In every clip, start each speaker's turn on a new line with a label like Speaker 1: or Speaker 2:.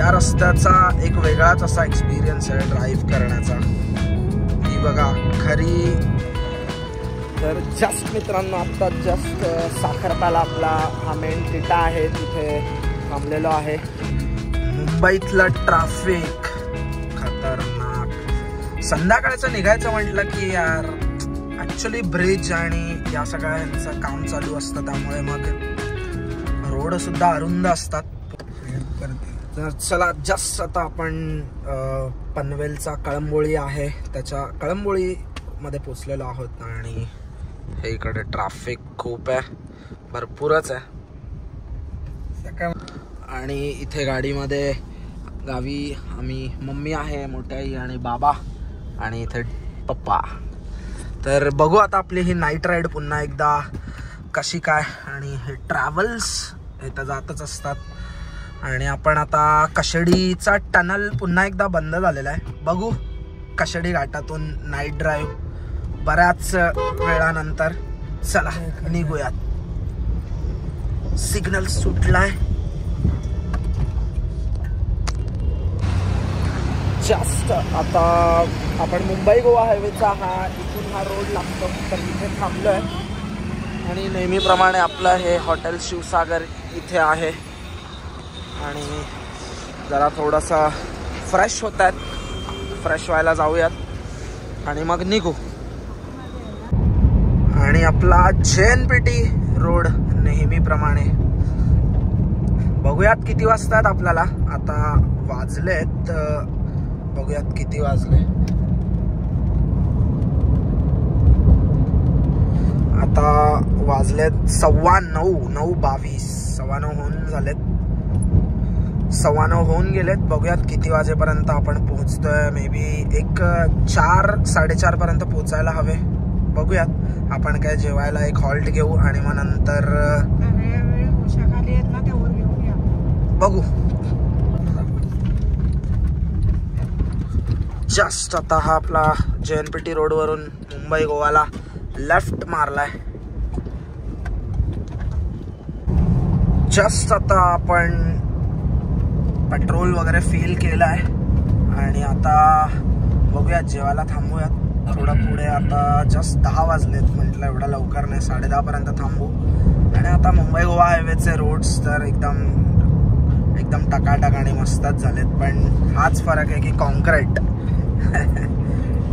Speaker 1: या रस्त्याचा एक वेगळाच असा एक्सपिरियन्स आहे ड्राईव्ह करण्याचा. ही बघा खरी. तर जस्ट मित्रांनो आत्ता जस्ट साखरपाला आपला हा मेन तिटा आहे, तिथे थांबलेलो आहे. मुंबईतलं ट्रॅफिक खतरनाक. संध्याकाळचं निघायचं म्हटलं की यार ॲक्च्युली ब्रिज आणि या सगळ्या यांचं काम चालू असतं, त्यामुळे मग रोड सुद्धा अरुंद असतात. तर चला जस्ट आता आपण पनवेलचा कळंबोळी आहे त्याच्या कळंबोळीमध्ये पोचलेलो आहोत आणि हे इकडे ट्रॅफिक खूप आहे, भरपूरच आहे. आणि इथे गाडीमध्ये गावी आम्ही मम्मी आहे, मोठ्याई आणि बाबा आणि इथे पप्पा. तर बघू आता आपली ही नाईट राईड पुन्हा एकदा कशी काय. आणि हे ट्रॅव्हल्स हे तर जातच असतात. आणि आपण आता कशेडीचा टनल पुन्हा एकदा बंद झालेला आहे. बघू कशेडी घाटातून नाईट ड्राईव्ह बऱ्याच वेळानंतर. चला निघूयात. सिग्नल सुटलाय. जस्ट आता आपण मुंबई गोवा हायवेचा इथून हा रोड लागतो, तर इथे थांबलो आहे. आणि नेहमीप्रमाणे आपलं हे हॉटेल शिवसागर इथे आहे. आणि जरा थोडंसं फ्रेश होत आहेत, फ्रेश व्हायला जाऊयात आणि मग निघू. आणि आपला JNPT रोड नेहमीप्रमाणे. बघूयात किती वाजतात आपल्याला. आता वाजलेत, बघूयात किती वाजले. आता वाजलेत 9:15, 9:22, 9:15 होऊन झालेत, 9:15 होऊन गेलेत. बघूयात किती वाजेपर्यंत आपण पोहोचतोय. मे बी एक 4-4:30 पर्यंत पोहोचायला हवे. बघूयात. आपण काय जेवायला एक हॉल्ट घेऊ आणि मग नंतर बघू. जस्ट आता हा आपला JNPT रोडवरून मुंबई गोवाला लेफ्ट मारलाय. जस्ट आता आपण पेट्रोल वगैरे फिल केलाय आणि आता बघूयात जेवायला थांबूयात थोडं पुढे. आता जस्ट 10 वाजलेत, म्हटलं एवढा लवकर नाही, 10:30 पर्यंत थांबू. आणि आता मुंबई गोवा हायवेचे रोड्स तर एकदम टकाटक आणि मस्तच झालेत. पण हाच फरक आहे की कॉन्क्रीट.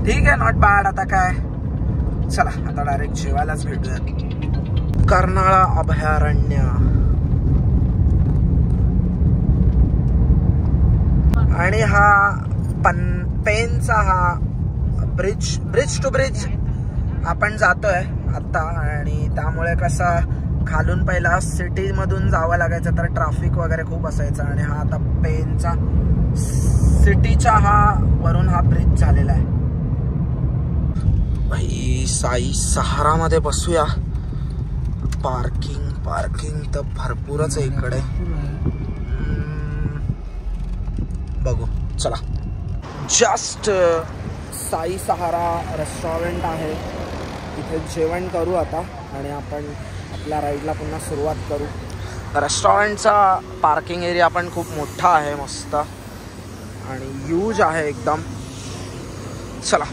Speaker 1: ठीक आहे, नॉट बॅड. आता काय, चला आता डायरेक्ट जेवायलाच भेटूयात. कर्नाळा अभयारण्य. आणि हा पेनचा हा ब्रिज टू ब्रिज आपण जातोय आता. आणि त्यामुळे कसं खालून पहिला सिटीमधून जावं लागायचं, तर ट्रॅफिक वगैरे खूप असायचं. आणि हा आता पेनचा सिटीच्या वरून हा ब्रिज झालेला आहे. भाई साई सहारामध्ये बसूया. पार्किंग तर भरपूरच आहे इकडे. बघू चला. जस्ट साई सहारा रेस्टॉरंट आहे, इथे जेवण करू आता आणि आपण आपल्या राईडला पुन्हा सुरुवात करू. रेस्टॉरंटचा पार्किंग एरिया पण खूप मोठा आहे, मस्त आणि ह्यूज आहे एकदम. चला,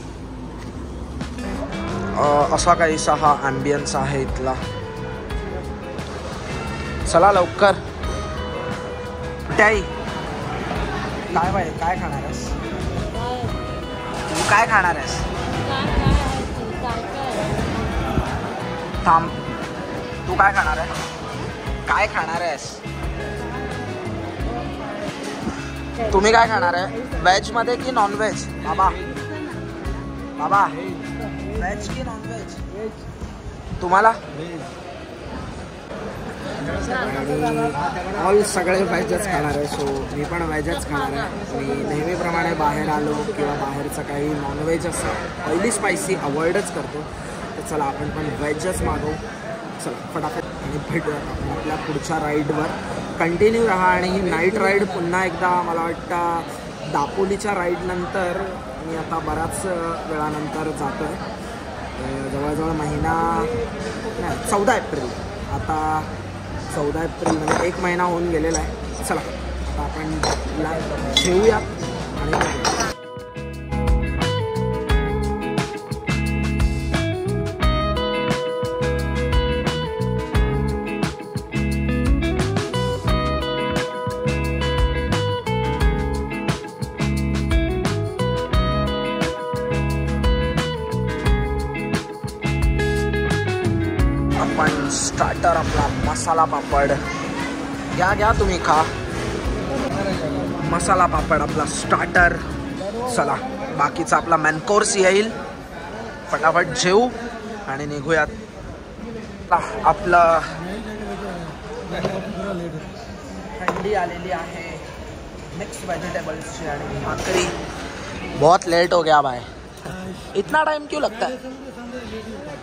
Speaker 1: असा काहीसा हा ॲम्बियन्स आहे इथला. चला लवकर. काय बाई, काय खाणार आहेस तू? काय खाणार आहेस? थांब, तू काय खाणार आहे? काय खाणार आहेस? तुम्ही काय खाणार आहे? व्हेज मध्ये की नॉन व्हेज? बाबा व्हेज की नॉन व्हेज? तुम्हाला? ऑल सगळे व्हेजच खाणार आहे, सो मी पण व्हेजच खाणार आहे. मी नेहमीप्रमाणे बाहेर आलो किंवा बाहेरचं काही नॉनव्हेज असं ऑइली स्पायसी अवॉइडच करतो. तर चला आपण पण व्हेजच मागवू. चला फटाफट आणि भेटूया आपण आपल्या पुढच्या राईडवर. कंटिन्यू राहा. आणि ही नाईट राईड पुन्हा एकदा मला वाटतं दापोलीच्या राईडनंतर मी आता बऱ्याच वेळानंतर जातो आहे. जवळजवळ महिना नाही, 14 एप्रिल. आता 14 एप्रिल म्हणजे 1 महिना होऊन गेलेला आहे. चला आता आपण जेवूयात आणि आपण स्टार्टर आपला मसाला पापड घ्या तुम्ही खा. मसाला पापड आपला स्टार्टर. चला बाकीचा आपला मेन कोर्स येईल. फटाफट जेवू आणि निघूयात. आपलं थंडी आलेली आहे. मिक्स वेजिटेबल्सची आणि भाकरी. बहुत लेट हो गया भाई. इतना टाइम क्यों लगता है?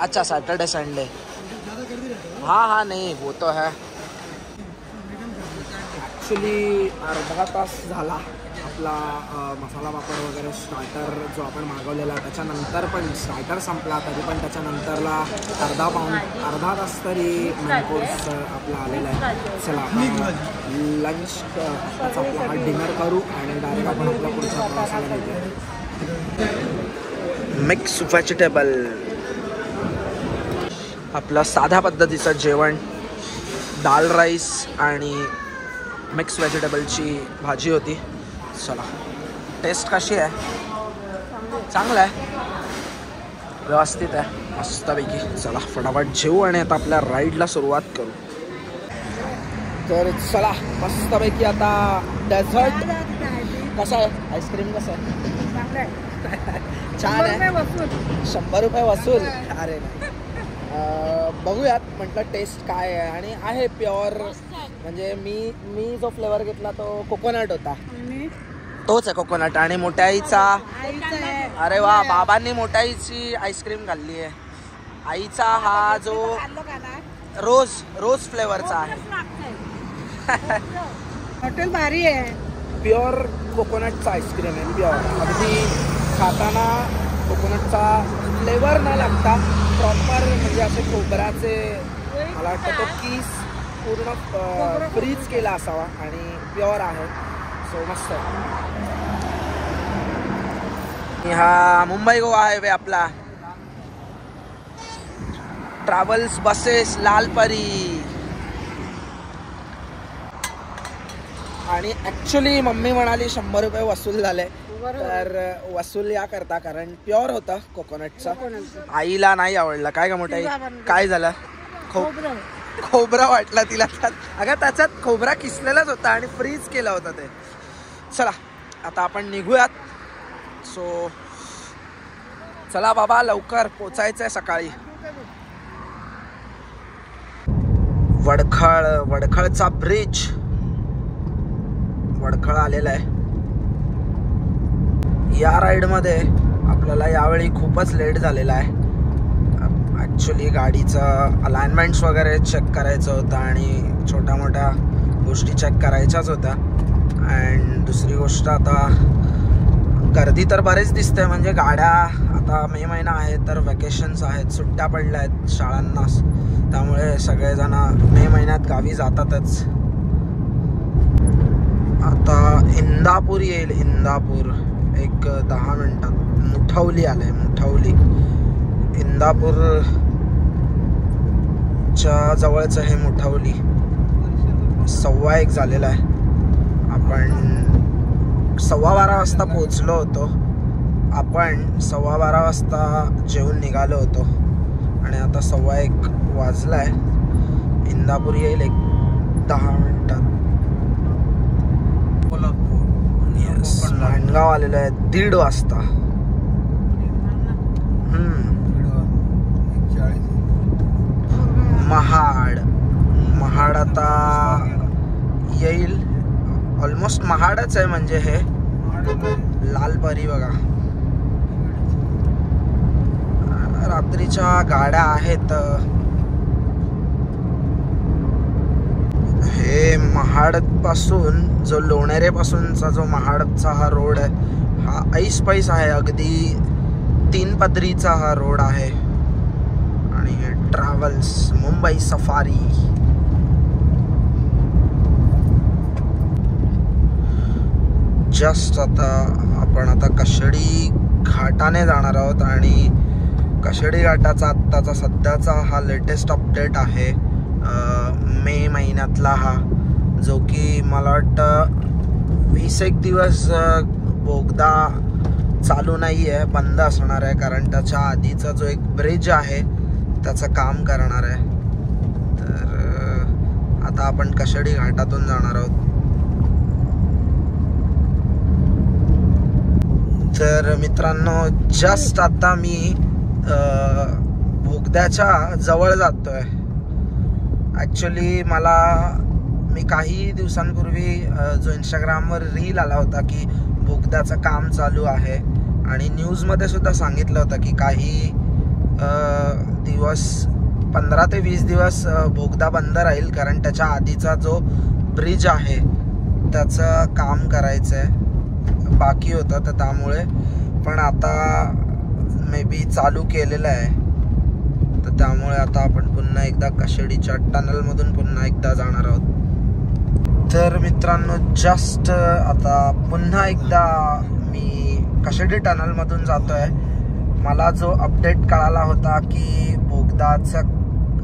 Speaker 1: अच्छा सैटरडे संडे. हाँ नहीं वो तो है. ॲक्च्युली अर्धा तास झाला आपला मसाला पापड वगैरे स्टार्टर जो आपण मागवलेला त्याच्यानंतर पण स्टार्टर संपला तरी पण त्याच्यानंतरला अर्धा तास तरी मेन कोर्स आपला आलेला आहे. चला लंच आपला हा डिनर करू आणि डायरेक्ट आपण आपल्या पुढच्या प्रवासाला निघूया. मिक्स व्हेजिटेबल आपलं साध्या पद्धतीचं जेवण. दाल राईस आणि मिक्स व्हेजिटेबलची भाजी होती. चला टेस्ट कशी आहे? चांगलं आहे, व्यवस्थित आहे, मस्तपैकी. चला फटाफट जेवू आणि आता आपल्या राईडला सुरुवात करू. तर चला मस्तपैकी आता डेझर्ट. कसं आहे आईस्क्रीम? कसं आहे? छान आहे. 100 रुपये वसूल. अरे नाही, बघूयात म्हटलं टेस्ट काय आहे. आणि आहे प्युअर. म्हणजे मी जो फ्लेवर घेतला तो कोकोनट होता. तोच आहे कोकोनट. आणि मोठ्याईचा. अरे वा, बाबांनी मोठ्याईची आईस्क्रीम खाल्ली आहे. आईचा हा जो रोज फ्लेवरचा आहे.
Speaker 2: हॉटेल भारी आहे.
Speaker 1: प्युअर कोकोनटचा आईस्क्रीम आहे. प्युअर अगदी खाताना कोकोनटचा फ्लेवर न लागता प्रॉपर म्हणजे असे खोबऱ्याचे. मला वाटतं तो कीस पूर्ण फ्रीज केला असावा आणि प्युअर आहे. सो मस्त. हा मुंबई गोवा हायवे आपला. Travels buses Lalpari. आणि ॲक्च्युली मम्मी म्हणाली 100 रुपये वसूल झाले. तर वसूल या करता कारण प्युअर होता कोकोनटचा. आईला नाही आवडला. काय का मोठा काय झालं? खोबरा वाटला तिला. अगं त्याच्यात खोबरा किसलेलाच होता आणि फ्रीज केला होता ते. चला आता आपण निघूयात. सो चला बाबा, लवकर पोचायचंय सकाळी. वडखळचा ब्रिज. वडखळ आलेला आहे. या राईडमध्ये आपल्याला यावेळी खूपच लेट झालेला आहे. ॲक्च्युली गाडीचं अलाइनमेंट्स वगैरे चेक करायचं होतं आणि छोट्या मोठ्या गोष्टी चेक करायच्याच होत्या. अँड दुसरी गोष्ट, आता गर्दी तर बरेच दिसते. म्हणजे गाड्या आता मे महिना आहे तर वेकेशन्स आहेत, सुट्ट्या पडल्या आहेत शाळांना. त्यामुळे सगळेजण मे महिन्यात गावी जातातच. आता इंदापूर येईल. इंदापूर एक 10 मिनिटात. मुठवली आलंय. मुठवली इंदापूरच्या जवळचं हे मुठवली. 1:15 झालेला आहे. आपण 12:15 वाजता पोहोचलो होतो. आपण 12:15 वाजता जेवून निघालो होतो आणि आता 1:15 वाजलाय. इंदापूर येईल एक 10 मिनिटात. माणगाव आलेलं आहे 1:30 वाजता. महाड आता येईल. ऑलमोस्ट महाडच आहे. म्हणजे हे लालपरी बघा. रात्रीच्या गाड्या आहेत. हे महाड पासून जो लोणेरे पासूनचा जो महाडचा हा रोड आहे हा ऐस पैस आहे. अगदी 3 पदरीचा हा रोड आहे. आणि हे ट्रॅव्हल्स मुंबई सफारी. जस्ट आता आपण कशेडी घाटाने जाणार आहोत आणि कशेडी घाटाचा आत्ताचा सध्याचा हा लेटेस्ट अपडेट आहे मे महिन्यातला हा, जो की मला वाटतं 20-1 दिवस बोगदा चालू नाही आहे, बंद असणार आहे, कारण त्याच्या आधीचा जो एक ब्रिज आहे त्याचं काम करणार आहे. तर आता आपण कशेडी घाटातून जाणार आहोत. तर मित्रांनो, जस्ट आता मी बोगद्याच्या जवळ जातोय. ॲक्च्युली मी काही दिवसांपूर्वी जो इंस्टाग्रामवर रील आला होता की बोगद्याचं काम चालू आहे आणि न्यूजमध्ये सुद्धा सांगितलं होतं की काही दिवस 15 ते 20 दिवस बोगदा बंद राहील, कारण त्याच्या आधीचा जो ब्रिज आहे त्याचं काम करायचं आहे, बाकी होतं. तर त्यामुळे पण आता मे बी चालू केलेलं आहे. तर त्यामुळे आता आपण पुन्हा एकदा कशेडीच्या टनलमधून पुन्हा एकदा जाणार आहोत. तर मित्रांनो, जस्ट आता पुन्हा एकदा मी कशेडी टनलमधून जातोय. मला जो अपडेट कळाला होता की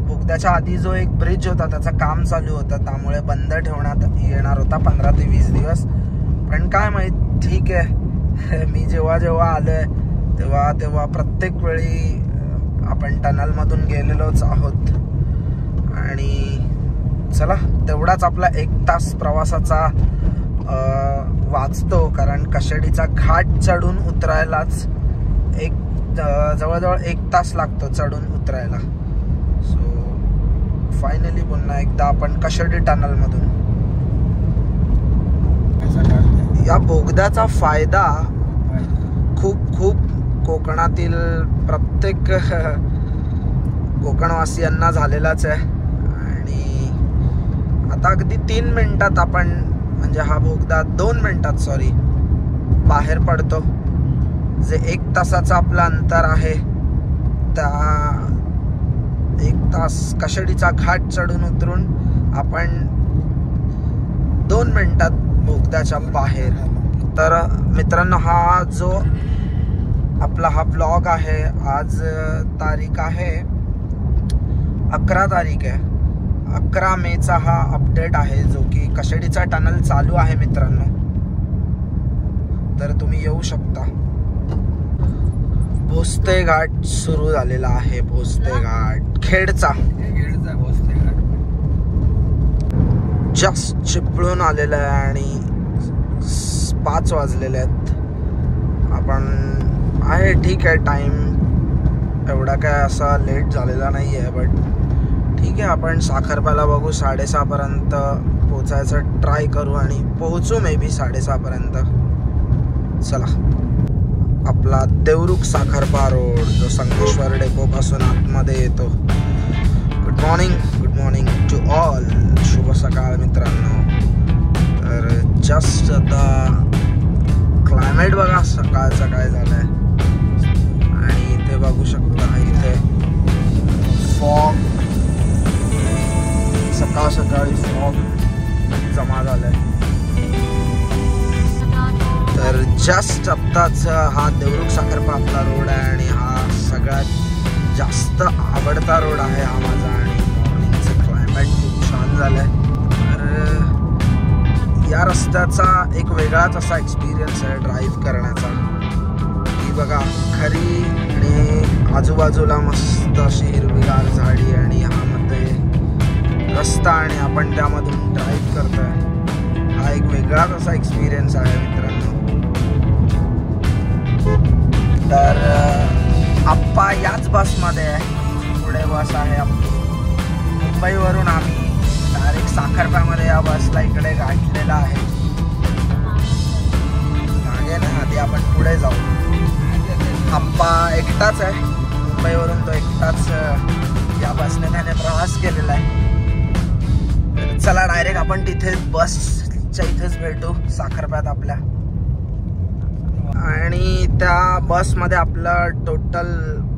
Speaker 1: बोगद्याच्या आधी जो एक ब्रिज होता त्याचं काम चालू होतं, त्यामुळे बंद ठेवण्यात येणार होता 15 ते 20 दिवस. पण काय माहीत, ठीक आहे. मी जेव्हा आलोय तेव्हा प्रत्येक वेळी आपण टनलमधून गेलेलोच आहोत. आणि चला, तेवढाच आपला 1 तास प्रवासाचा वाचतो, कारण कशेडीचा घाट चढून उतरायलाच जवळजवळ 1 तास लागतो चढून उतरायला. सो फायनली पुन्हा एकदा आपण कशेडी टनलमधून. या बोगद्याचा फायदा खूप कोकणातील प्रत्येक कोकणवासियांना झालेलाच आहे. आणि आता अगदी 3 मिनिटात आपण, म्हणजे हा बोगदा 2 मिनिटात बाहेर पडतो. जे 1 तासाचं आपलं अंतर आहे त्या 1 तास कशेडीचा घाट चढून उतरून आपण 2 मिनिटात बोगद्याच्या बाहेर. तर मित्रांनो, हा जो आपला हा ब्लॉग आहे, आज तारीख आहे 11 तारीख आहे, 11 मेचा हा अपडेट आहे, जो की कशेडीचा टनल चालू आहे मित्रांनो. तर तुम्ही येऊ शकता. भोसते घाट सुरू झालेला आहे. भोसते घाट खेडचा भोसते घाट जस्ट चिपळून आलेला आहे आणि 5 वाजलेले आहेत. आपण आहे, ठीक आहे, टाइम एवढा काय असा लेट झालेला नाही आहे, बट ठीक आहे. आपण साखरप्याला बघू, 6:30 पर्यंत पोचायचं ट्राय करू आणि पोहोचू मे बी 6:30 पर्यंत. चला, आपला देवरुख साखरपा रोड जो संगमेश्वर डेपो पासून आतमध्ये येतो. Good morning to all. शुभ सकाळ मित्रांनो. तर जस्ट आता क्लायमेट बघा सकाळचं काय झालंय, आणि इथे बघू शकता, इथे फॉग, सकाळी फॉग जमा झालाय. तर जस्ट आत्ताच हा देवरुख साखरपा आपला रोड आहे आणि हा सगळ्यात जास्त आवडता रोड आहे हा माझा. आणि मॉर्निंगचं क्लायमेट खूप छान झालंय. तर या रस्त्याचा एक वेगळाच असा एक्सपिरियन्स आहे ड्राईव्ह करण्याचा. ही बघा खरी आणि आजूबाजूला मस्त अशी हिरवीगार झाडी आणि ह्यामध्ये रस्ता आणि आपण त्यामधून ड्राईव्ह करतोय. हा एक वेगळाच असा एक्सपिरियन्स आहे मित्रांनो. तर आप्पा याच बसमध्ये आहे, पुढे बस आहे आपली. मुंबईवरून आम्ही डायरेक्ट साखरप्यामध्ये या बसला इकडे गाठलेला आहे. मागे ना, आधी आपण पुढे जाऊ. आप्पा एकटाच आहे, मुंबईवरून तो एकटाच या बसने त्याने प्रवास केलेला आहे. चला डायरेक्ट आपण तिथे बसच्या इथेच भेटू साखरप्यात आपल्या. आणि त्या बसमध्ये आपलं टोटल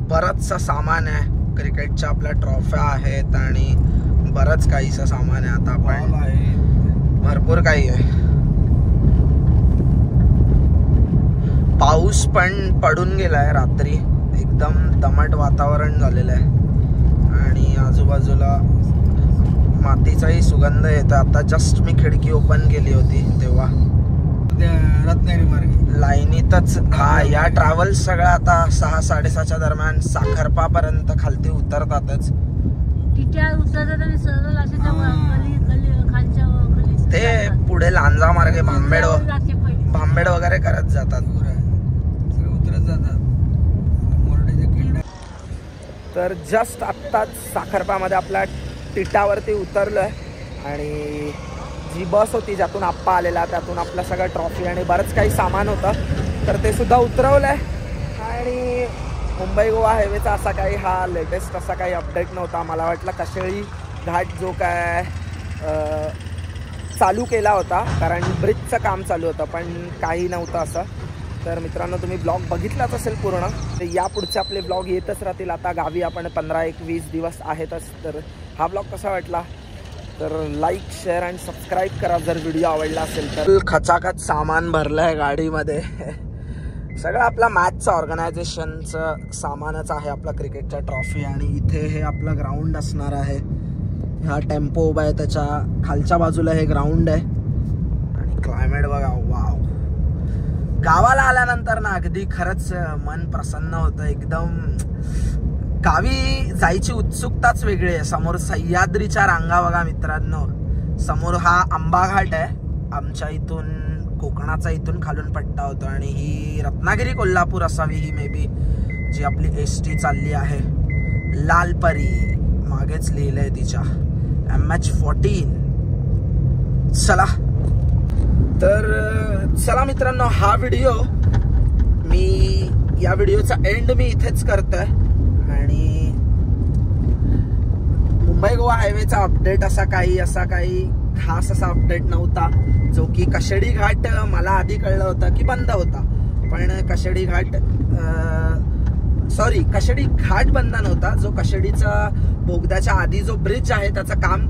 Speaker 1: बरंचसं सामान आहे. क्रिकेटच्या आपल्या ट्रॉफ्या आहेत आणि बरंच काहीचं सामान आहे. आता आपण भरपूर काही आहे. पाऊस पण पडून गेलाय रात्री, एकदम दमट वातावरण झालेलं आहे आणि आजूबाजूला मातीचाही सुगंध येतो. आता जस्ट मी खिडकी ओपन केली होती तेव्हा
Speaker 2: रत्नागिरी मार्गे
Speaker 1: लाईनीतच हा या ट्रॅव्हल्स सगळ्या आता 6-6:30च्या दरम्यान साखरपा पर्यंत खालती उतरतातच. ते पुढे लांजा मार्गे भांबेड वगैरे करत जातात,
Speaker 2: उतरत जातात.
Speaker 1: तर जस्ट आत्ताच साखरपामध्ये आपल्या तिटावरती उतरलोय आणि जी बस होती ज्यातून आप्पा आलेला त्यातून आपलं सगळं ट्रॉफी आणि बरंच काही सामान होतं तर ते सुद्धा उतरवलंय. आणि मुंबई गोवा हायवेचा असा काही हा लेटेस्ट असा काही अपडेट नव्हता. मला वाटलं कशेळी घाट जो काय चालू केला होता कारण ब्रिजचं काम चालू होतं, पण काही नव्हतं असं. तर मित्रांनो तुम्ही ब्लॉग बघितलाच असेल पूर्ण, तर यापुढचे आपले ब्लॉग येतच राहतील. आता गावी आपण 15-20 दिवस आहेतच. तर हा ब्लॉग कसा वाटला तर लाईक शेअर आणि सबस्क्राईब करा जर व्हिडिओ आवडला असेल तर. खचाखच सामान भरलं आहे गाडीमध्ये, सगळं आपला मॅचचं ऑर्गनायझेशनचं सामानच आहे, आपला क्रिकेटच्या ट्रॉफी. आणि इथे हे आपलं ग्राउंड असणार आहे. हा टेम्पो उभा आहे त्याच्या खालच्या बाजूला हे ग्राउंड आहे. आणि क्लायमेट बघा, वाव. गावाला आल्यानंतर ना अगदी खरंच मन प्रसन्न होतं एकदम. गावी जायची उत्सुकताच वेगळी आहे. समोर सह्याद्रीच्या रांगा बघा मित्रांनो, समोर हा आंबा घाट आहे, आमच्या इथून कोकणाचा इथून खालून पट्टा होतो. आणि ही रत्नागिरी कोल्हापूर असावी ही मे बी जी आपली एसटी चालली आहे. लालपरी मागेच लिहिलंय तिच्या MH14. चला तर चला मित्रांनो, हा व्हिडिओ या व्हिडिओचा एंड मी इथेच करतोय. आणि मुंबई गोवा हायवेचा अपडेट असा काही खास असा अपडेट नव्हता. जो की कशेडी घाट मला आधी कळलं होतं की बंद होता, पण कशेडी घाट बंद नव्हता. जो कशेडीचा बोगद्याच्या आधी जो ब्रिज आहे त्याचं काम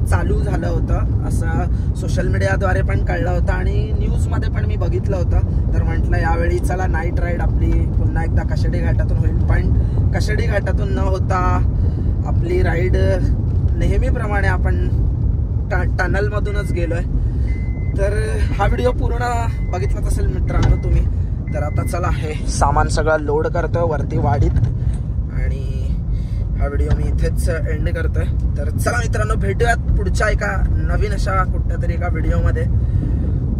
Speaker 1: चालू झालं होतं असं सोशल मीडियाद्वारे पण कळलं होतं आणि न्यूजमध्ये पण मी बघितलं होतं. तर म्हटलं यावेळी चला नाईट राईड आपली पुन्हा एकदा कशेडी घाटातून होईल. पण कशेडी घाटातून न होता आपली राईड नेहमीप्रमाणे आपण टनलमधूनच गेलोय. तर हा व्हिडिओ पूर्ण बघितलाच असेल मित्रांनो तुम्ही. तर आता चला हे सामान सगळं लोड करतोय वरती वाडीत आणि हा व्हिडिओ मी इथेच एंड करतोय. तर चला मित्रांनो, भेटूयात पुढच्या एका नवीन अशा कुठल्यातरी एका व्हिडिओमध्ये.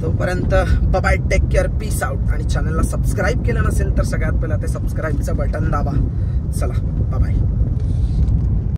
Speaker 1: तोपर्यंत bye, take care, peace out. आणि चॅनलला सबस्क्राईब केलं नसेल तर सगळ्यात पहिला ते सबस्क्राईबचं बटन दाबा. चला बाय.